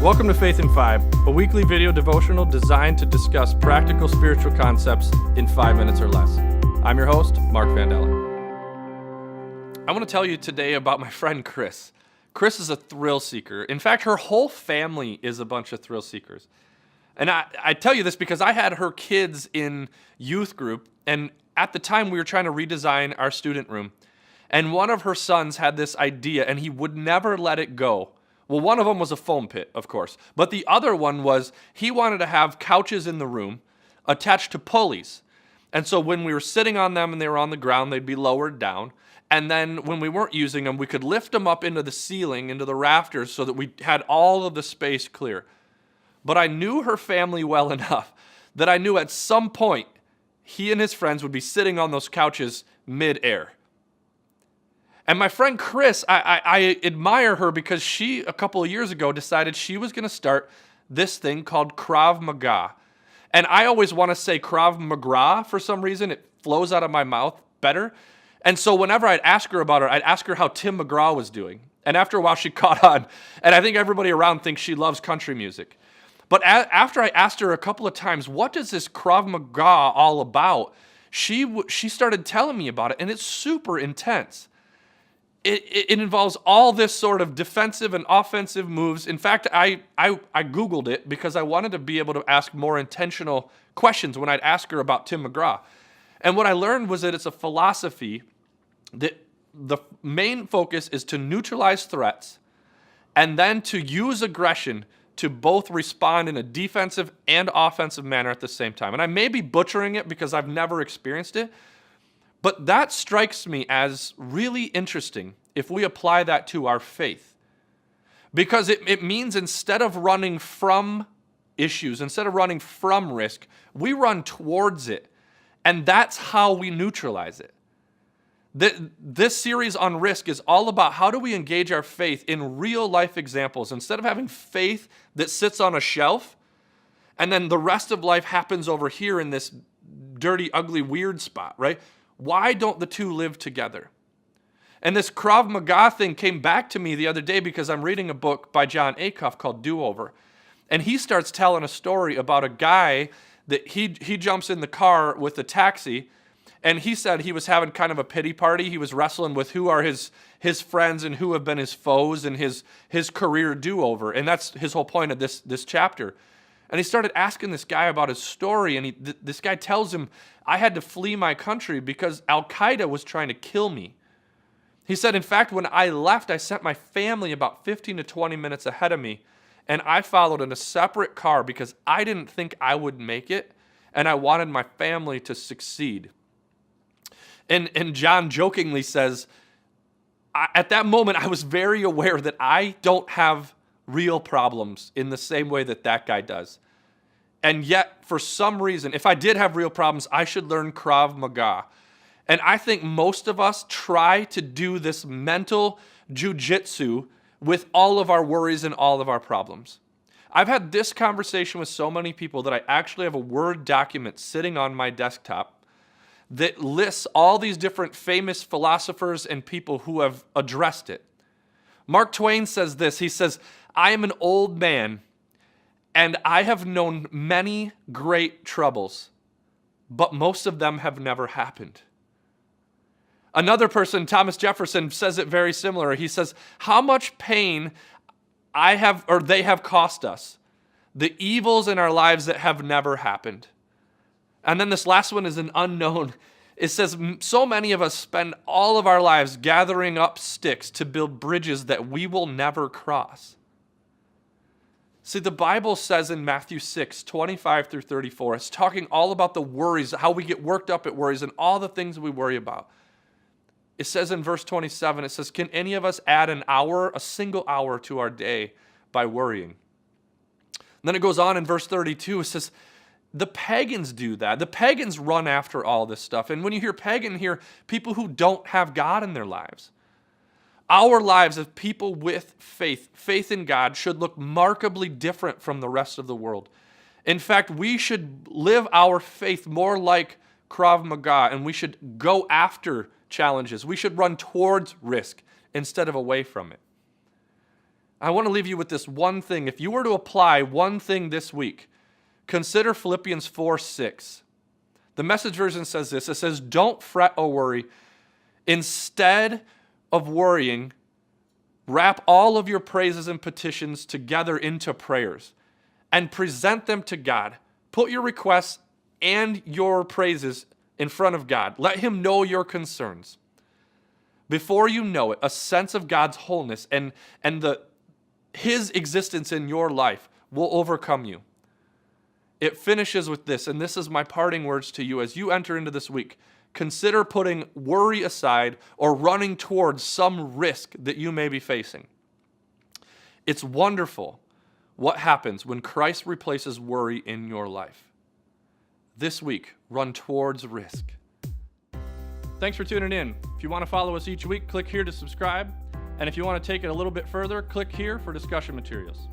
Welcome to Faith in 5, a weekly video devotional designed to discuss practical spiritual concepts in 5 minutes or less. I'm your host, Mark Vandella. I want to tell you today about my friend Chris. Chris is a thrill seeker. In fact, her whole family is a bunch of thrill seekers. And I tell you this because I had her kids in youth group, and at the time we were trying to redesign our student room. And one of her sons had this idea, and he would never let it go. Well, one of them was a foam pit, of course. But the other one was he wanted to have couches in the room attached to pulleys. And so when we were sitting on them and they were on the ground, they'd be lowered down. And then when we weren't using them, we could lift them up into the ceiling, into the rafters, so that we had all of the space clear. But I knew her family well enough that I knew at some point he and his friends would be sitting on those couches mid-air. And my friend Chris, I admire her because she, a couple of years ago, decided she was going to start this thing called Krav Maga. And I always want to say Krav Maga for some reason. It flows out of my mouth better. And so whenever I'd ask her about her, I'd ask her how Tim McGraw was doing. And after a while, she caught on. And I think everybody around thinks she loves country music. But after I asked her a couple of times, what is this Krav Maga all about? She started telling me about it, and it's super intense. It involves all this sort of defensive and offensive moves. In fact, I Googled it because I wanted to be able to ask more intentional questions when I'd ask her about Tim McGraw. And what I learned was that it's a philosophy that the main focus is to neutralize threats and then to use aggression to both respond in a defensive and offensive manner at the same time. And I may be butchering it because I've never experienced it, but that strikes me as really interesting if we apply that to our faith. Because it means instead of running from issues, instead of running from risk, we run towards it. And that's how we neutralize it. This series on risk is all about how do we engage our faith in real life examples. Instead of having faith that sits on a shelf, and then the rest of life happens over here in this dirty, ugly, weird spot, right? Why don't the two live together? And this Krav Maga thing came back to me the other day because I'm reading a book by John Acuff called Do-Over. And he starts telling a story about a guy that he jumps in the car with a taxi, and he said he was having kind of a pity party. He was wrestling with who are his friends and who have been his foes and his career do-over. And that's his whole point of this chapter. And he started asking this guy about his story, and this guy tells him, I had to flee my country because Al-Qaeda was trying to kill me. He said, in fact, when I left, I sent my family about 15 to 20 minutes ahead of me, and I followed in a separate car because I didn't think I would make it, and I wanted my family to succeed. And John jokingly says, at that moment, I was very aware that I don't have real problems in the same way that guy does. And yet, for some reason, if I did have real problems, I should learn Krav Maga. And I think most of us try to do this mental jujitsu with all of our worries and all of our problems. I've had this conversation with so many people that I actually have a Word document sitting on my desktop that lists all these different famous philosophers and people who have addressed it. Mark Twain says this. He says, I am an old man, and I have known many great troubles, but most of them have never happened. Another person, Thomas Jefferson, says it very similar. He says, how much pain they have cost us, the evils in our lives that have never happened. And then this last one is an unknown. It says, so many of us spend all of our lives gathering up sticks to build bridges that we will never cross. See, the Bible says in Matthew 6, 25 through 34, it's talking all about the worries, how we get worked up at worries and all the things we worry about. It says in verse 27, it says, can any of us add a single hour to our day by worrying? And then it goes on in verse 32, it says, the pagans do that. The pagans run after all this stuff. And when you hear pagan, hear people who don't have God in their lives. Our lives as people with faith in God, should look markedly different from the rest of the world. In fact, we should live our faith more like Krav Maga, and we should go after challenges. We should run towards risk instead of away from it. I want to leave you with this one thing. If you were to apply one thing this week, consider Philippians 4:6. The Message version says this. It says, don't fret or worry. Instead of worrying, wrap all of your praises and petitions together into prayers and present them to God. Put your requests and your praises in front of God. Let him know your concerns. Before you know it, a sense of God's wholeness and his existence in your life will overcome you. It finishes with this, and this is my parting words to you as you enter into this week. Consider putting worry aside or running towards some risk that you may be facing. It's wonderful what happens when Christ replaces worry in your life. This week, run towards risk. Thanks for tuning in. If you want to follow us each week, click here to subscribe. And if you want to take it a little bit further, click here for discussion materials.